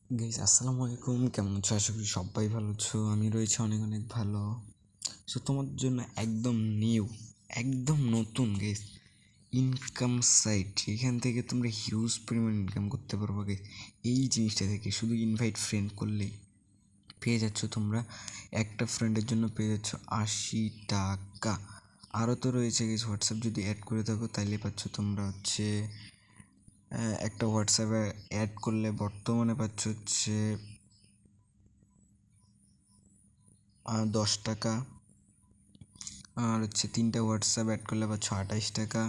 Guys আসসালামু আলাইকুম, কেমন আছো? আশা করি সবাই ভালো আছো। আমি রয়েছি অনেক অনেক ভালো। সো তোমাদের জন্য একদম নিউ, একদম নতুন গাইস ইনকাম সাইট। এখান থেকে তোমরা হিউজ পরিমাণ ইনকাম করতে পারবো গাইস। এই জিনিসটা থেকে শুধু ইনভাইট ফ্রেন্ড করলেই পেয়ে যাচ্ছ তোমরা। একটা ফ্রেন্ডের জন্য পেয়ে যাচ্ছ 80 টাকা। আরও তো রয়েছে গাইস, হোয়াটসঅ্যাপ যদি অ্যাড করে থাকো তাইলে পাচ্ছ তোমরা হচ্ছে একটা হোয়াটসঅ্যাপে অ্যাড করলে বর্তমানে পাচ্ছ হচ্ছে 10 টাকা। আর হচ্ছে 3টা হোয়াটসঅ্যাপ অ্যাড করলে পাচ্ছ 28 টাকা।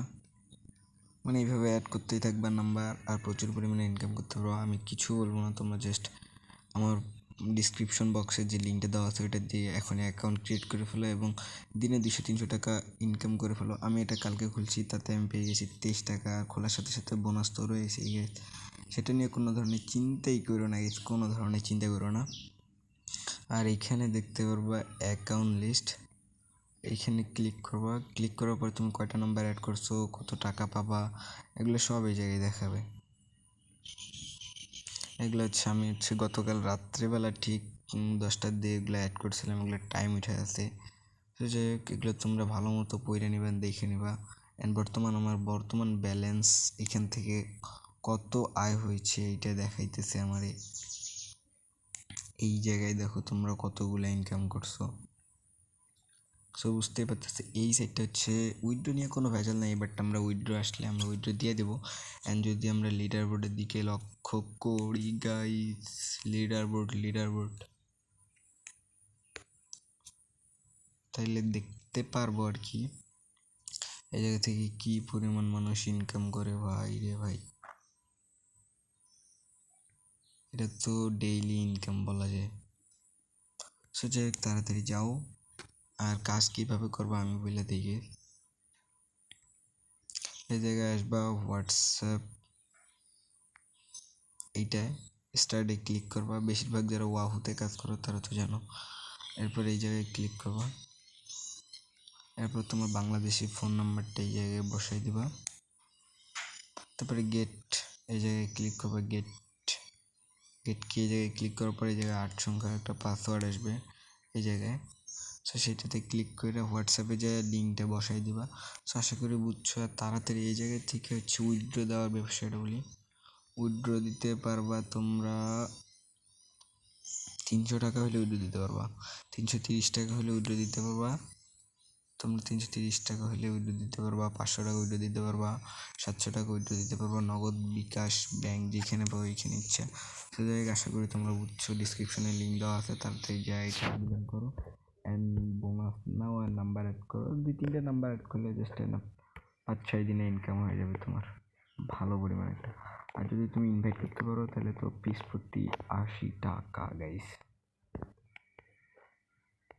মানে এইভাবে অ্যাড করতেই থাকবে নাম্বার, আর প্রচুর পরিমাণে ইনকাম করতে পারো। আমি কিছু বলবো না, তোমরা জাস্ট আমার ডিসক্রিপশন বক্সে যে লিঙ্কটা দেওয়া আছে ওইটা দিয়ে এখনই অ্যাকাউন্ট ক্রিয়েট করে ফেলো এবং দিনে 200-300 টাকা ইনকাম করে ফেলো। আমি এটা কালকে খুলছি, তাতে আমি পেয়ে গেছি 23 টাকা। আর খোলার সাথে সাথে বোনাস তো রয়েছে, সেটা নিয়ে কোনো ধরনের চিন্তাই করো না, কোনো ধরনের চিন্তা করো না। আর এইখানে দেখতে পারবা অ্যাকাউন্ট লিস্ট। এইখানে ক্লিক করবা, ক্লিক করার পর তুমি কয়টা নাম্বার অ্যাড করছো, কত টাকা পাবা, এগুলো সব এই জায়গায় দেখাবে। এগুলো হচ্ছে আমি গতকাল রাত্রেবেলা ঠিক 10টার দিকে এগুলো অ্যাড করছিলাম, এগুলো টাইম উঠে আছে। তো যাই হোক, এগুলো তোমরা ভালো মতো পড়ে নিবা, দেখে নিবা। অ্যান্ড আমার বর্তমান ব্যালেন্স এখান থেকে কত আয় হয়েছে এইটা দেখাইতেছে আমারে। এই জায়গায় দেখো তোমরা কতগুলো ইনকাম করছো। সো বুঝতেই পারতেছে এই সাইটটা হচ্ছে উইথড্রো নিয়ে কোনো ভেজাল নেই, বাট আমরা উইথড্রো আসলে আমরা উইথড্রো দিয়ে দেবো। অ্যান্ড যদি আমরা লিডার বোর্ডের দিকে লক্ষ্য করি গাইস, লিডার বোর্ড তাইলে দেখতে পারবো আর কি এই জায়গা থেকে কি পরিমাণ মানুষ ইনকাম করে। ভাই রে ভাই, এটা তো ডেইলি ইনকাম বলা যায়। সো যাই হোক, তাড়াতাড়ি যাও। আর কাজ কীভাবে করবো আমি বলে দেখি। এই জায়গায় আসবা, হোয়াটসঅ্যাপ এইটায় স্টার্টে ক্লিক করবা। বেশিরভাগ যারা ওয়াহুতে কাজ করো তারা তো জানো। এরপর এই জায়গায় ক্লিক করবা, এরপর তোমার বাংলাদেশি ফোন নাম্বারটা এই জায়গায় বসাই দিবা। তারপরে গেট, এই জায়গায় ক্লিক করবা। গেট কি, এই জায়গায় ক্লিক করার পর এই জায়গায় 8 সংখ্যার একটা পাসওয়ার্ড আসবে এই জায়গায়। সো সেটাতে ক্লিক করে হোয়াটসঅ্যাপে যে লিঙ্কটা বসাই দিবা। সো আশা করি বুঝছো। আর তাড়াতাড়ি এই জায়গায় থেকে হচ্ছে উইথড্র দেওয়ার ব্যবসাটা বলি। উইথড্র দিতে পারবা তোমরা 300 টাকা হলে উইথড্র দিতে পারবা, 330 টাকা হলে উইথড্র দিতে পারবা তোমরা, 330 টাকা হলে উইথড্র দিতে পারবা, 500 টাকা উইথড্র দিতে পারবা, 700 টাকা উইথড্র দিতে পারবা। নগদ, বিকাশ, ব্যাংক যেখানে পাবো ওইখানে ইচ্ছা। সে জায়গায় আশা করি তোমরা বুঝছো। ডিসক্রিপশনে লিঙ্ক দেওয়া আছে, তাড়াতাড়ি যা এটা আবেদন করো। অ্যান্ড বোনাস নাও, আর নাম্বার অ্যাড করো। 2-3টা নাম্বার অ্যাড করলে জাস্ট 5-6 দিনে ইনকাম হয়ে যাবে তোমার ভালো পরিমাণ একটা। আর যদি তুমি ইনভাইট করতে পারো তাহলে তো পিস প্রতি 80 টাকা গাইস।